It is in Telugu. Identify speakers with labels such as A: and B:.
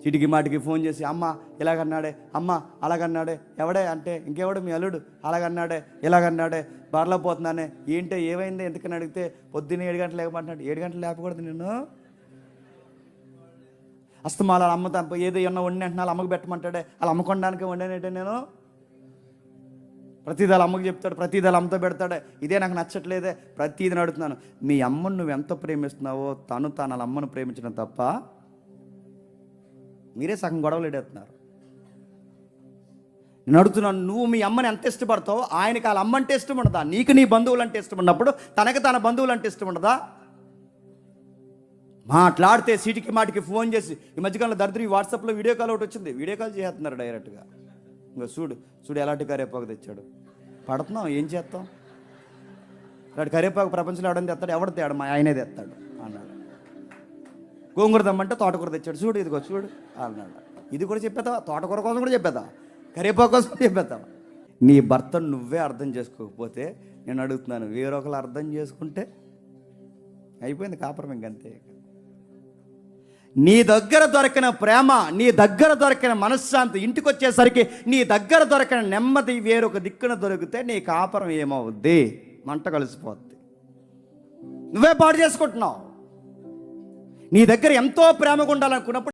A: చీటికి మాటికి ఫోన్ చేసి అమ్మ ఇలాగన్నాడే, అమ్మ అలాగన్నాడే, ఎవడే అంటే ఇంకెవడు మీ అల్లుడు అలాగన్నాడే ఇలాగన్నాడే, బర్లో పోతున్నానే, ఏంటో ఏమైంది ఎందుకని అడిగితే పొద్దున్న 7 గంటలు లేకపోతున్నాడు. 7 గంటలు లేపకూడదు నేను. అస్తమాల అమ్మ ఏదో ఏమన్నా వండి అంటే వాళ్ళ అమ్మకు పెట్టమంటాడే, అలా అమ్మకొనడానికి వండానంటే నేను ప్రతిదీ వాళ్ళ అమ్మకు చెప్తాడు, ప్రతిదీ వాళ్ళ అమ్మతో పెడతాడే. ఇదే నాకు నచ్చట్లేదే, ప్రతిదీ అడుగుతున్నాను. మీ అమ్మను నువ్వు ఎంత ప్రేమిస్తున్నావో తను వాళ్ళ అమ్మను ప్రేమించడం తప్ప మీరే సగం గొడవలు ఎడేస్తున్నారు. నేను అడుగుతున్నాను, నువ్వు మీ అమ్మని ఎంత ఇష్టపడతావు? ఆయనకి వాళ్ళ అమ్మ అంటే ఇష్టం ఉండదా? నీకు నీ బంధువులు అంటే ఇష్టం ఉన్నప్పుడు తనకి తన బంధువులు అంటే ఇష్టం ఉండదా? మాట్లాడితే సీటికి మాటికి ఫోన్ చేసి, ఈ మధ్యకాలంలో దరిద్రం ఈ వాట్సాప్లో వీడియో కాల్ ఒకటి వచ్చింది, వీడియో కాల్ చేస్తున్నారు డైరెక్ట్గా. ఇంకా చూడు ఎలాంటి కరేపాకు తెచ్చాడు, పడుతున్నాం ఏం చేస్తాం? ఇలాంటి కరేపాకు ప్రపంచంలో ఎవడని తెస్తాడు? ఎవడు తేడు? మా ఆయనే తెస్తాడు అన్నాడు. గోంగూర దమ్మంటే తోటకూర తెచ్చాడు, చూడు అన్నాడు. ఇది కూడా చెప్పేద్దావా? తోటకూర కోసం కూడా చెప్పేద్దావా? కరేపాకు కోసం చెప్పేద్దావా? నీ భర్తను నువ్వే అర్థం చేసుకోకపోతే నేను అడుగుతున్నాను, వేరొకరు అర్థం చేసుకుంటే అయిపోయింది కాపురం ఇంకంతే. నీ దగ్గర దొరికిన ప్రేమ, నీ దగ్గర దొరికిన మనశ్శాంతి, ఇంటికి వచ్చేసరికి నీ దగ్గర దొరికిన నెమ్మది వేరొక దిక్కున దొరికితే నీ కాపురం ఏమవుద్ది? మంట కలిసిపోద్ది. నువ్వే పాడు చేసుకుంటున్నావు. నీ దగ్గర ఎంతో ప్రేమగా ఉండాలనుకున్నప్పుడు